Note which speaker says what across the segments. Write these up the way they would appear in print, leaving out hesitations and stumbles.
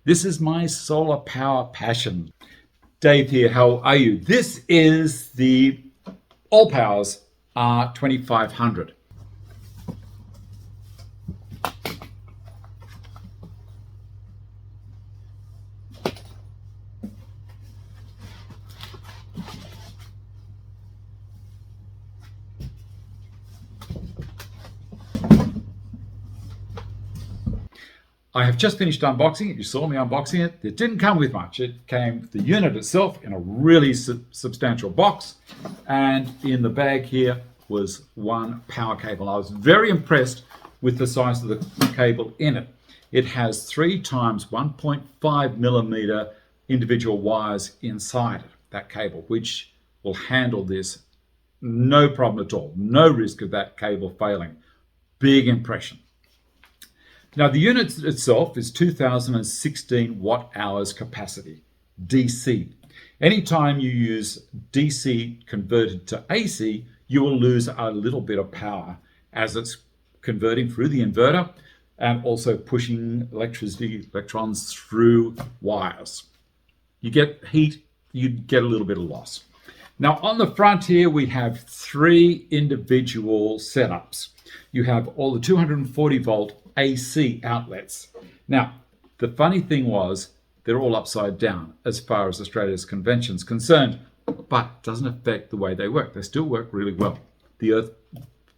Speaker 1: This is my solar power passion. Dave here, how are you? This is the Allpowers R2500. I have just finished unboxing it. You saw me unboxing it. It didn't come with much. It came, the unit itself, in a really substantial box. And in the bag here was one power cable. I was very impressed with the size of the cable in it. It has 3 times 1.5 millimeter individual wires inside that cable, which will handle this no problem at all. No risk of that cable failing. Big impression. Now, the unit itself is 2016 watt-hours capacity, DC. Anytime you use DC converted to AC, you will lose a little bit of power as it's converting through the inverter and also pushing electrons through wires. You get heat, you get a little bit of loss. Now, on the front here, we have 3 individual setups. You have all the 240 volt AC outlets. Now, the funny thing was, they're all upside down as far as Australia's convention's concerned, but doesn't affect the way they work. They still work really well. The earth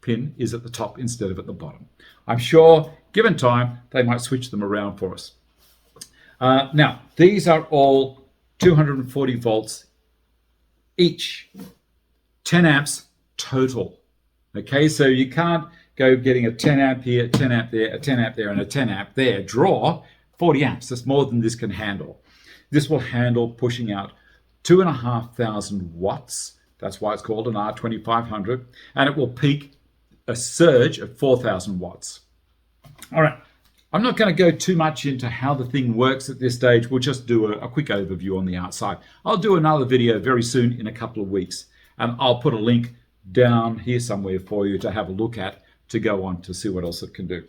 Speaker 1: pin is at the top instead of at the bottom. I'm sure, given time, they might switch them around for us. Now, these are all 240 volts each, 10 amps total. Okay, so you can't go getting a 10 amp here, 10 amp there, a 10 amp there, and a 10 amp there. Draw 40 amps. That's more than this can handle. This will handle pushing out 2,500 watts. That's why it's called an R2500. And it will peak a surge of 4,000 watts. All right. I'm not going to go too much into how the thing works at this stage. We'll just do a quick overview on the outside. I'll do another video very soon in a couple of weeks. And I'll put a link down here somewhere for you to have a look at, to go on to see what else it can do.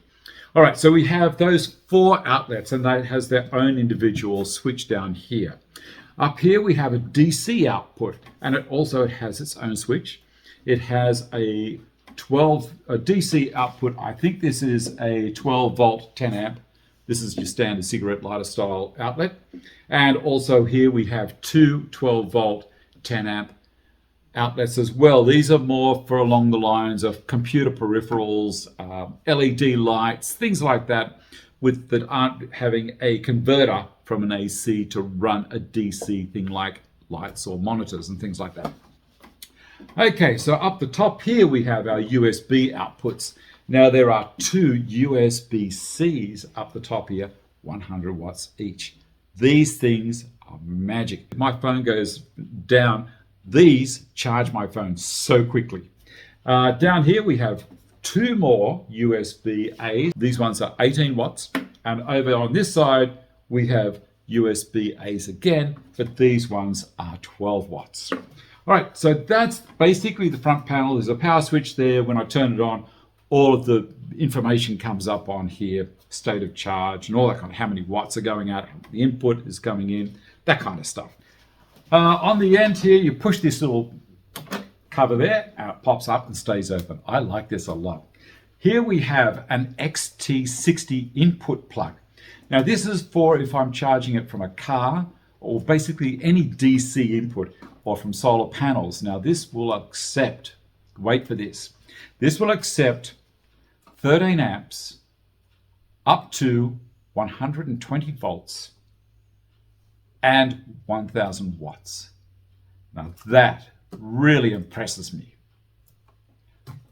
Speaker 1: All right, so we have those 4 outlets, and that has their own individual switch down here. Up here we have a DC output, and it also has its own switch. It has a DC output. I think this is a 12 volt 10 amp. This is your standard cigarette lighter style outlet. And also here we have 2 12 volt 10 amp outlets as well. These are more for along the lines of computer peripherals, LED lights, things like that, that aren't having a converter from an AC to run a DC thing like lights or monitors and things like that. Okay, so up the top here we have our USB outputs. Now there are 2 USB-Cs up the top here, 100 watts each. These things are magic. If my phone goes down, these charge my phone so quickly. Down here we have 2 more USB-A's. These ones are 18 watts. And over on this side we have USB-A's again, but these ones are 12 watts. All right, so that's basically the front panel. There's a power switch there. When I turn it on, all of the information comes up on here, state of charge and all that kind of, how many watts are going out, the input is coming in, that kind of stuff. On the end here, you push this little cover there, and it pops up and stays open. I like this a lot. Here we have an XT60 input plug. Now this is for if I'm charging it from a car or basically any DC input or from solar panels. Now this will accept, wait for this, this will accept 13 amps up to 120 volts and 1,000 watts. Now that really impresses me.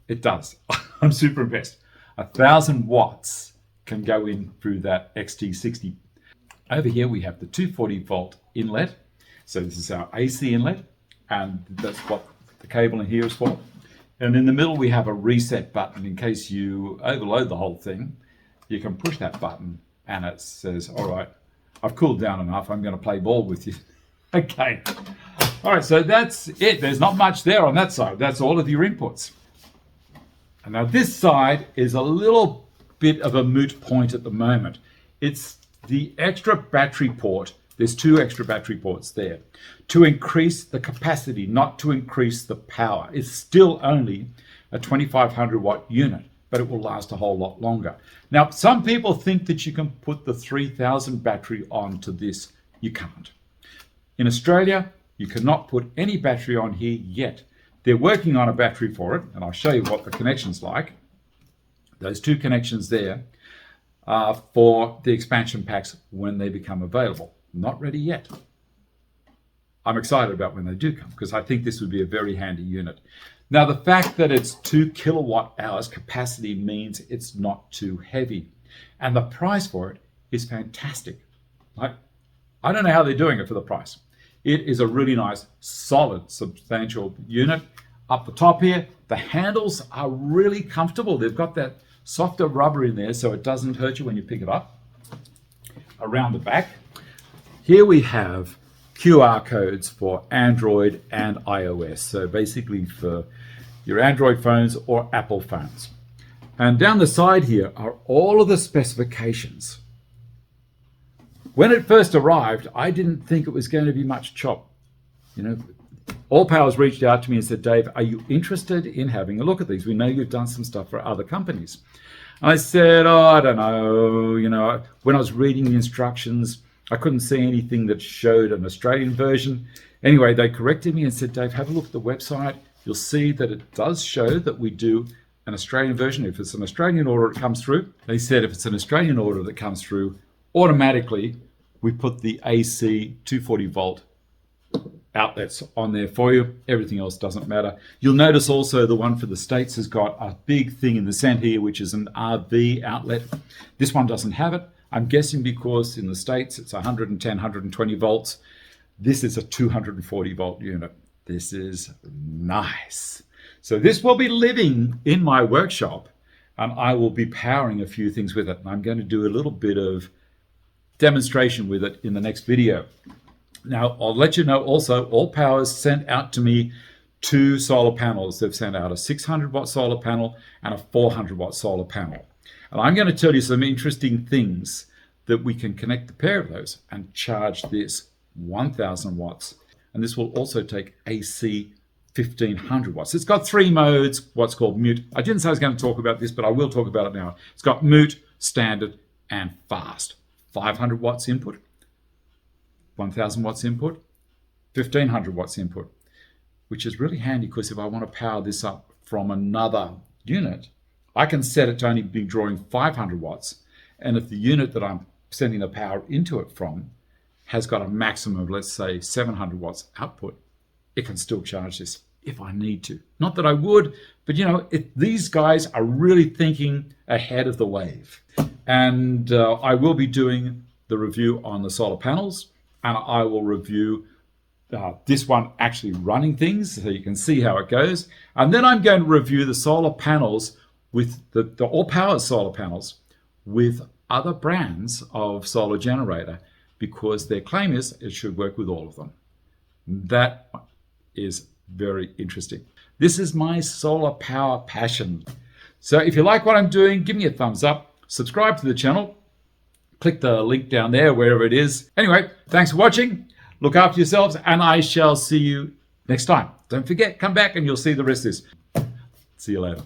Speaker 1: It does. I'm super impressed. 1,000 watts can go in through that XT60. Over here we have the 240 volt inlet. So this is our AC inlet, and that's what the cable in here is for. And in the middle we have a reset button. In case you overload the whole thing, you can push that button and it says, all right, I've cooled down enough, I'm going to play ball with you. Okay. All right, so that's it. There's not much there on that side. That's all of your inputs. And now this side is a little bit of a moot point at the moment. It's the extra battery port, there's 2 extra battery ports there to increase the capacity, not to increase the power. It's still only a 2500 watt unit, but it will last a whole lot longer. Now, some people think that you can put the 3000 battery onto this. You can't. In Australia, you cannot put any battery on here yet. They're working on a battery for it, and I'll show you what the connection's like. Those 2 connections there are for the expansion packs when they become available. Not ready yet. I'm excited about when they do come because I think this would be a very handy unit. Now, the fact that it's 2 kilowatt hours capacity means it's not too heavy. And the price for it is fantastic. I don't know how they're doing it for the price. It is a really nice, solid, substantial unit. Up the top here, the handles are really comfortable. They've got that softer rubber in there so it doesn't hurt you when you pick it up. Around the back, here we have QR codes for Android and iOS. So basically for your Android phones or Apple phones. And down the side here are all of the specifications. When it first arrived, I didn't think it was going to be much chop. You know, Allpowers reached out to me and said, Dave, are you interested in having a look at these? We know you've done some stuff for other companies. And I said, oh, I don't know. You know, when I was reading the instructions, I couldn't see anything that showed an Australian version. Anyway, they corrected me and said, Dave, have a look at the website. You'll see that it does show that we do an Australian version. If it's an Australian order that comes through, they said if it's an Australian order that comes through, automatically we put the AC 240 volt outlets on there for you. Everything else doesn't matter. You'll notice also the one for the States has got a big thing in the center here, which is an RV outlet. This one doesn't have it. I'm guessing because in the States it's 110, 120 volts. This is a 240 volt unit. This is nice. So this will be living in my workshop and I will be powering a few things with it. And I'm going to do a little bit of demonstration with it in the next video. Now, I'll let you know also, Allpowers sent out to me 2 solar panels. They've sent out a 600 watt solar panel and a 400 watt solar panel. And I'm going to tell you some interesting things that we can connect the pair of those and charge this 1000 watts. And this will also take AC 1500 watts. It's got 3 modes, what's called mute. I didn't say I was going to talk about this, but I will talk about it now. It's got mute, standard, and fast. 500 watts input, 1000 watts input, 1500 watts input, which is really handy because if I want to power this up from another unit, I can set it to only be drawing 500 watts. And if the unit that I'm sending the power into it from has got a maximum of, let's say, 700 watts output, it can still charge this if I need to. Not that I would, but you know, these guys are really thinking ahead of the wave. And I will be doing the review on the solar panels, and I will review this one actually running things so you can see how it goes. And then I'm going to review the solar panels with the Allpowers solar panels with other brands of solar generator, because their claim is it should work with all of them. That is very interesting. This is my solar power passion. So if you like what I'm doing, give me a thumbs up, subscribe to the channel, click the link down there, wherever it is. Anyway, thanks for watching. Look after yourselves, and I shall see you next time. Don't forget, come back and you'll see the rest of this. See you later.